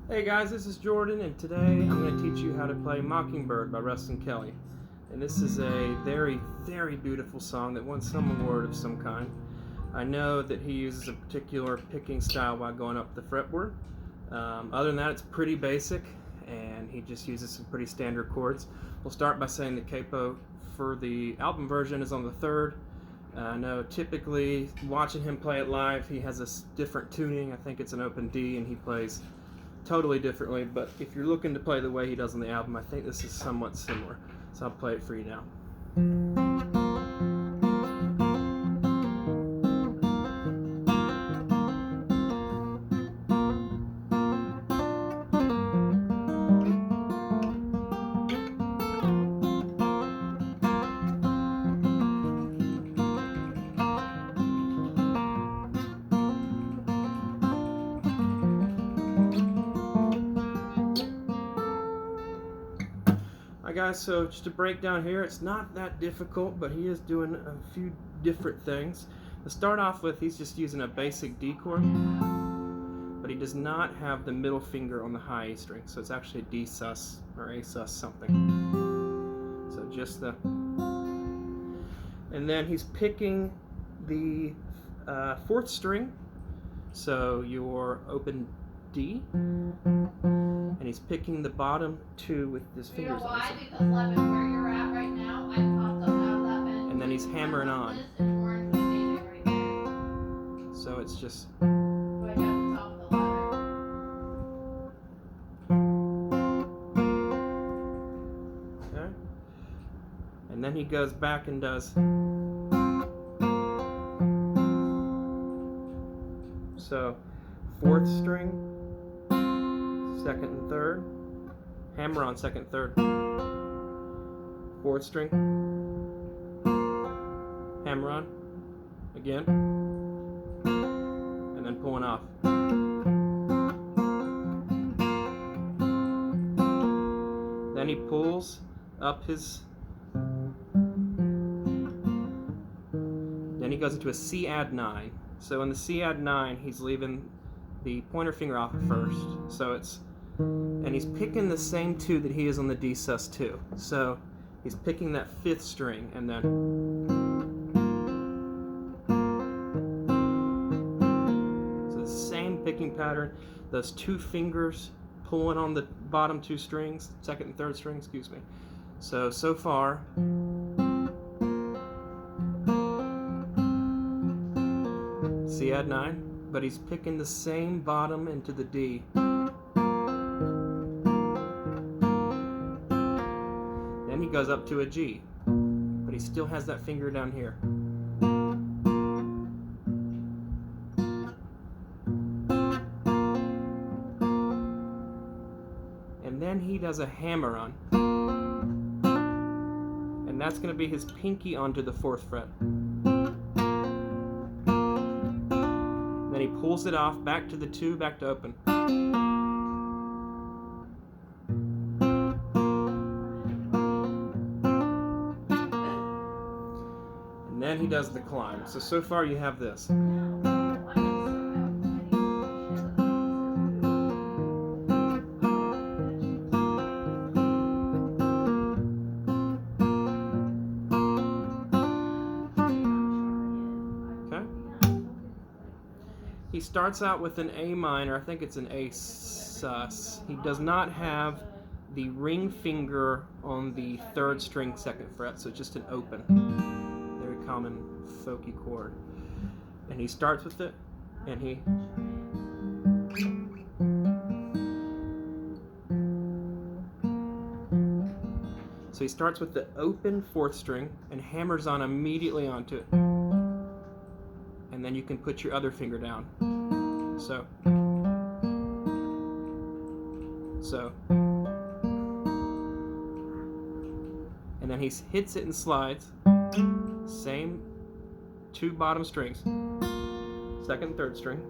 Hey guys, this is Jordan, and today I'm going to teach you how to play Mockingbird by Ruston. And this is a very, very beautiful song that won some award of some kind. I know that he uses a particular picking style while going up the fretboard. Other than that, it's pretty basic, and he just uses some pretty standard chords. We'll start by saying the capo for the album version is on the 3rd. I know typically watching him play it live, he has a different tuning. I think it's an open D, and he plays totally differently, but if you're looking to play the way he does on the album, I think this is somewhat similar. So I'll play it for you now. Alright guys, so just to break down here, it's not that difficult, but he is doing a few different things. To start off with, he's just using a basic D chord, but he does not have the middle finger on the high A string, so it's actually a D sus or A sus something. So just the... And then he's picking the 4th string, so your open D, and he's picking the bottom 2 with his fingers on. Why? Because Levin, where you're at right now, I popped up out of that bench. And then he's hammering on. Right there. So it's just. Right down the top of the ladder. Okay. And then he goes back and does. So 4th string, 2nd and 3rd, hammer on 2nd, 3rd, 4th string, hammer on again, and then pulling off. Then he pulls up his, then he goes into a C add 9. So in the C add 9, he's leaving the pointer finger off at first. So it's, and he's picking the same 2 that he is on the D sus 2. So he's picking that 5th string, and then so the same picking pattern. Those 2 fingers pulling on the bottom 2 strings, 2nd and 3rd string, excuse me. So far. C add 9, but he's picking the same bottom into the D. Then he goes up to a G, but he still has that finger down here. And then he does a hammer on, and that's going to be his pinky onto the 4th fret. Then he pulls it off, back to the 2, back to open. And then he does the climb. So far you have this. He starts out with an A minor, I think it's an A sus. He does not have the ring finger on the 3rd string 2nd fret, so it's just an open. Very common folky chord. And he starts with it, and he... So he starts with the open 4th string and hammers on immediately onto it. And then you can put your other finger down. So. And then he hits it and slides. Same 2 bottom strings. 2nd and 3rd string.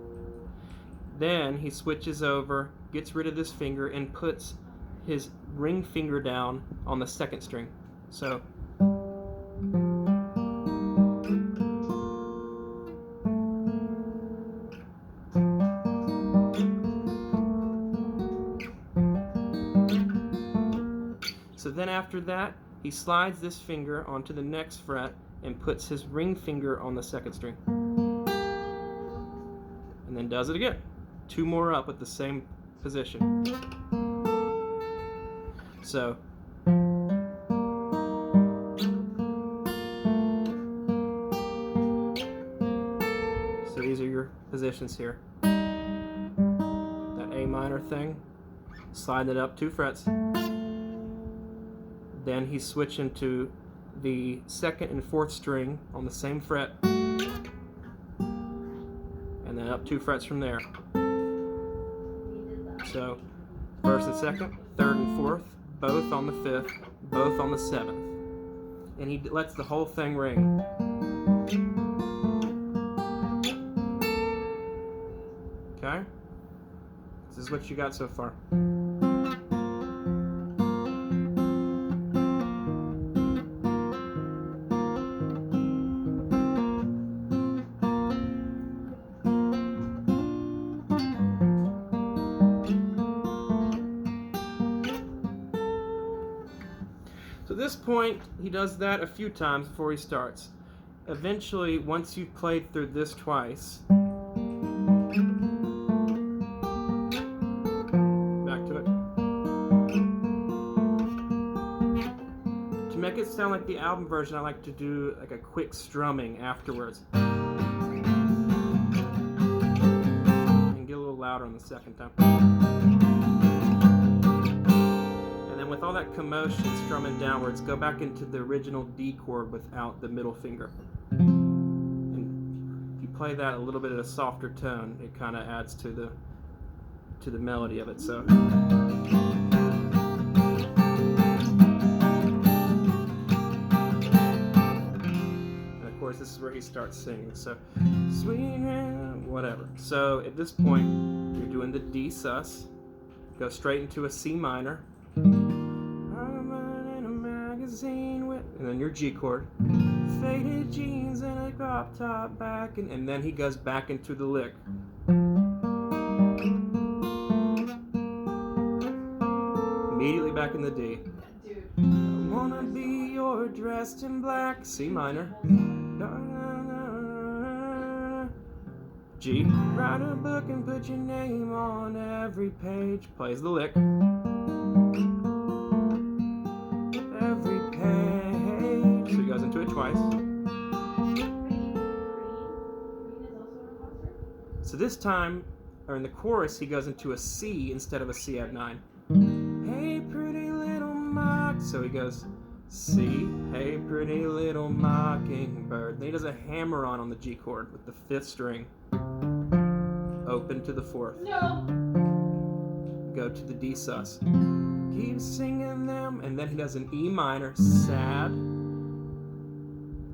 Then he switches over, gets rid of this finger, and puts his ring finger down on the 2nd string. So. So then after that, he slides this finger onto the next fret and puts his ring finger on the second string. And then does it again. 2 more up at the same position. So these are your positions here. That A minor thing, slide it up 2 frets. Then he's switching to the 2nd and 4th string on the same fret, and then up 2 frets from there. So 1st and 2nd, 3rd and 4th, both on the 5th, both on the 7th. And he lets the whole thing ring. Okay? This is what you got so far. So at this point, he does that a few times before he starts. Eventually, once you've played through this twice, back to it. To make it sound like the album version, I like to do like a quick strumming afterwards. And get a little louder on the second time. With all that commotion strumming downwards, go back into the original D chord without the middle finger. And if you play that a little bit at a softer tone, it kind of adds to the melody of it. So. And of course, this is where he starts singing. So, sweet whatever. So at this point, you're doing the D sus. Go straight into a C minor. And then your G chord, faded jeans and a crop top back, and then he goes back into the lick. Immediately back in the D. Dude. I wanna be your dressed in black, C minor. G, write a book and put your name on every page. Plays the lick. Every page. So he goes into it twice. So this time, or in the chorus, he goes into a C instead of a C add 9. Hey, pretty little mock. So he goes C, hey, pretty little mockingbird. Then he does a hammer-on the G chord with the 5th string. Open to the 4th. No. Go to the D sus. Keep singing them, and then he does an E minor, sad,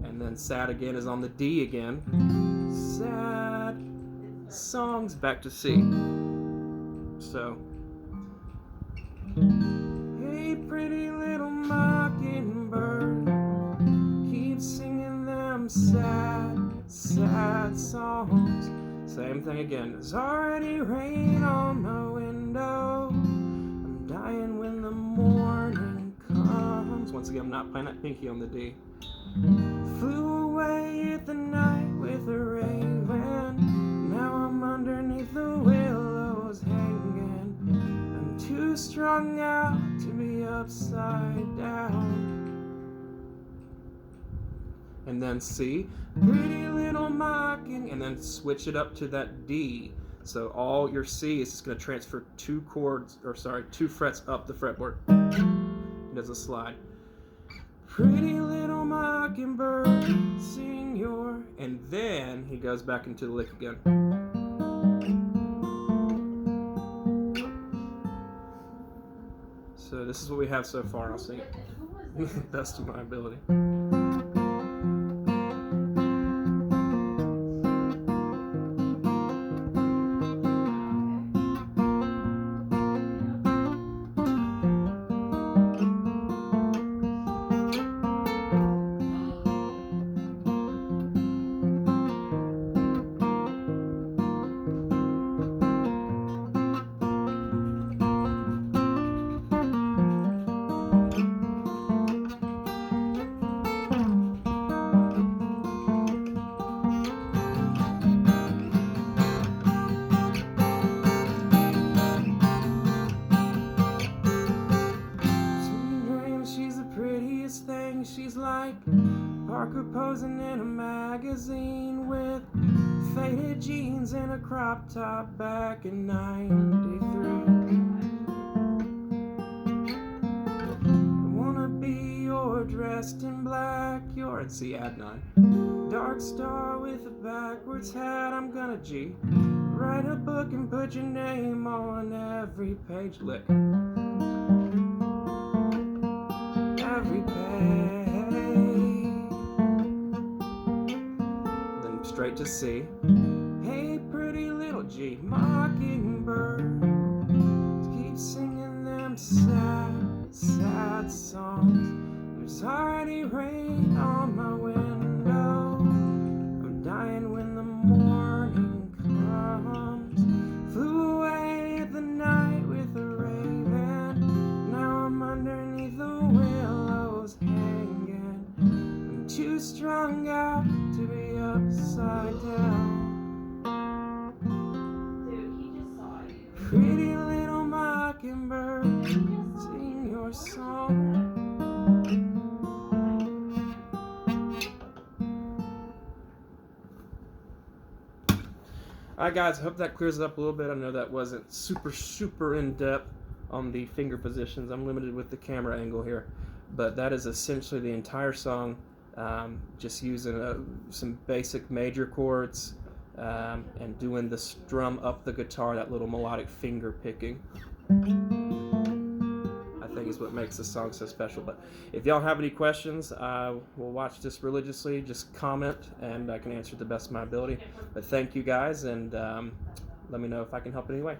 and then sad again is on the D again. Sad songs, back to C. So, hey, pretty little mockingbird, keep singing them sad, sad songs. Same thing again. There's already rain on my window. I'm dying when the morning comes. Once again, I'm not playing that pinky on the D. Flew away at the night with a raven. Now I'm underneath the willows hanging. I'm too strung out to be upside down. And then C, pretty little mocking, and then switch it up to that D. So all your C is just going to transfer 2 frets up the fretboard. It does a slide. Pretty little mockingbird, sing your, and then he goes back into the lick again. So this is what we have so far. I'll sing it to the best of my ability. Parker posing in a magazine with faded jeans and a crop top back in '93. I wanna be your dressed in black, you're at C at 9. Dark star with a backwards hat, I'm gonna G. Write a book and put your name on every page. Lick. Every page. Then straight to C. Hey, pretty little G, Mockingbird. Keep singing them sad, sad songs. There's already rain on my window. I'm dying when the morning comes. Flew away the night with a raven. Now I'm underneath the willows hanging. I'm too strung out to be upside down. Dude, he just saw you. Pretty little mockingbird, sing your song. Alright guys, I hope that clears it up a little bit. I know that wasn't super in-depth on the finger positions. I'm limited with the camera angle here. But that is essentially the entire song, just using some basic major chords and doing the strum up the guitar, that little melodic finger picking. I think is what makes the song so special. But if y'all have any questions, we'll watch this religiously. Just comment and I can answer to the best of my ability. But thank you guys, and let me know if I can help in any way.